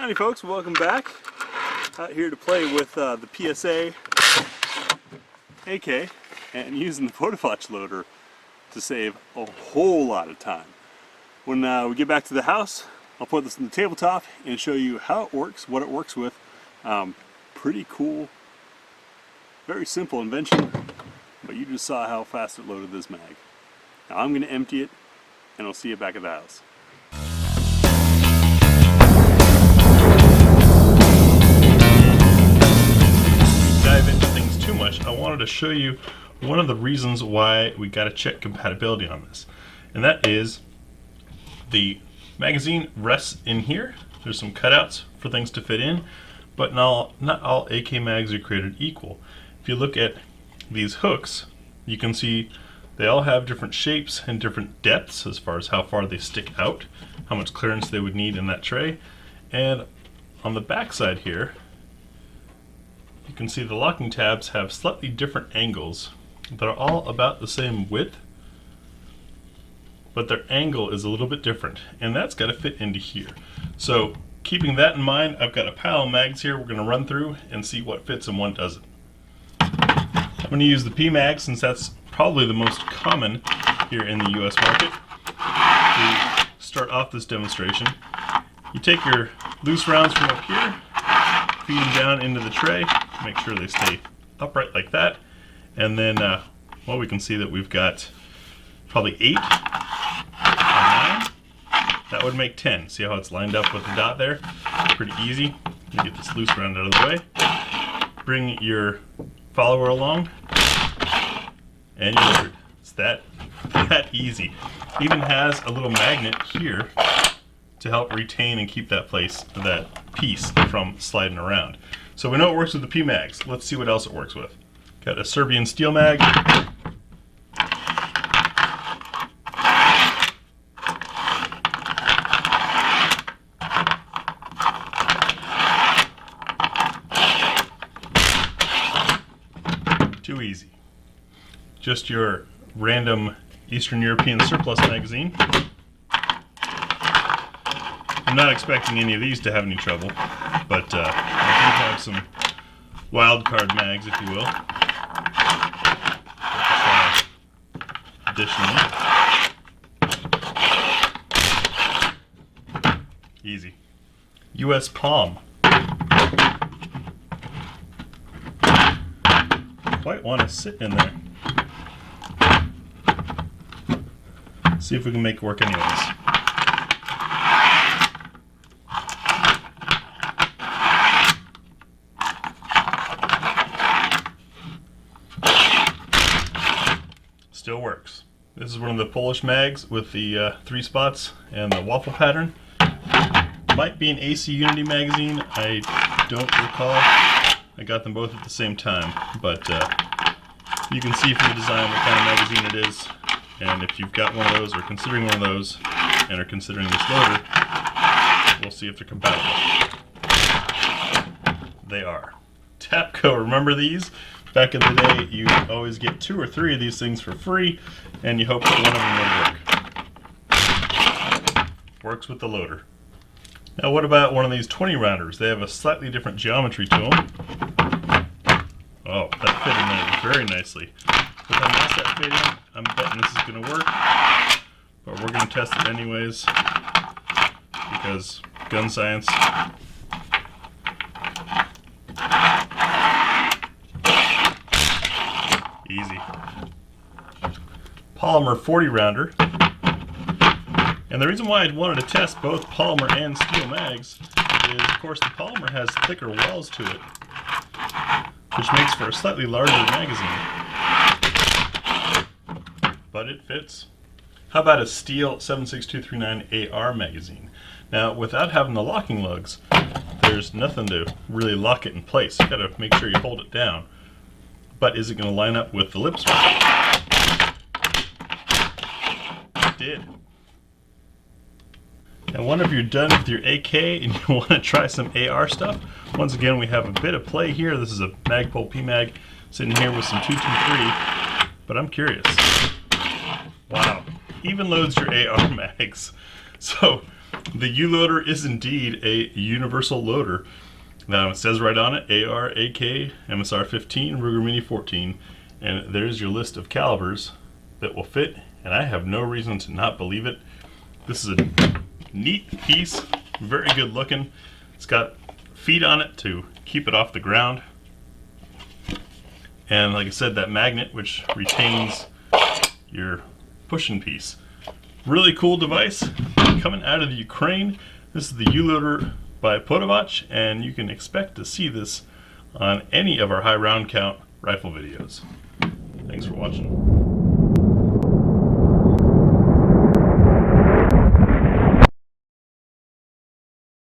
Howdy folks, welcome back. Out here to play with the PSA AK and using the Podavach loader to save a whole lot of time. When we get back to the house, I'll put this in the tabletop and show you how it works, what it works with. Pretty cool, very simple invention, but you just saw how fast it loaded this mag. Now I'm going to empty it and I'll see you back at the house. Dive into things too much, I wanted to show you one of the reasons why we got to check compatibility on this, and that is the magazine rests in here. There's some cutouts for things to fit in, but not all AK mags are created equal. If you look at these hooks, you can see they all have different shapes and different depths as far as how far they stick out, how much clearance they would need in that tray. And on the back side here, you can see the locking tabs have slightly different angles. They're all about the same width, but their angle is a little bit different, and that's got to fit into here. So keeping that in mind, I've got a pile of mags here we're going to run through and see what fits and what doesn't. I'm going to use the P mag since that's probably the most common here in the US market. To start off this demonstration, you take your loose rounds from up here, feed them down into the tray, make sure they stay upright like that, and then well, we can see that we've got probably 8 or 9. That would make 10. See how it's lined up with the dot there? Pretty easy. You get this loose round out of the way. Bring your follower along, and you're loaded. It's that easy. Even has a little magnet here to help retain and keep that piece from sliding around. So we know it works with the P mags. Let's see what else it works with. Got a Serbian steel mag. Too easy. Just your random Eastern European surplus magazine. I'm not expecting any of these to have any trouble, but I do have some wild card mags, if you will. Additionally, easy. US Palm. Quite want to sit in there. See if we can make it work anyways. Still works. This is one of the Polish mags with the 3 spots and the waffle pattern. Might be an AC Unity magazine. I don't recall. I got them both at the same time, but you can see from the design what kind of magazine it is, and if you've got one of those or considering one of those and are considering this loader, we'll see if they're compatible. They are. Tapco, remember these? Back in the day, you always get 2 or 3 of these things for free, and you hope that one of them would work. Works with the loader. Now what about one of these 20 rounders? They have a slightly different geometry to them. Oh, that fit in there very nicely. With that mass that fit in, I'm betting this is going to work, but we're going to test it anyways, because gun science. Easy. Polymer 40 rounder. And the reason why I wanted to test both polymer and steel mags is, of course, the polymer has thicker walls to it, which makes for a slightly larger magazine. But it fits. How about a steel 7.6239 AR magazine? Now, without having the locking lugs, there's nothing to really lock it in place. You gotta make sure you hold it down. But is it going to line up with the lip strap? It did. And whenever you're done with your AK and you want to try some AR stuff, once again we have a bit of play here. This is a Magpul P-Mag sitting here with some 223, but I'm curious. Wow, even loads your AR mags. So The U-Loader is indeed a universal loader. Now it says right on it, AR, AK, MSR 15, Ruger Mini 14, and there's your list of calibers that will fit, and I have no reason to not believe it. This is a neat piece, very good looking. It's got feet on it to keep it off the ground. And like I said, that magnet which retains your pushing piece. Really cool device coming out of the Ukraine. This is the U-Loader by Podavach, and you can expect to see this on any of our high round count rifle videos. Thanks for watching.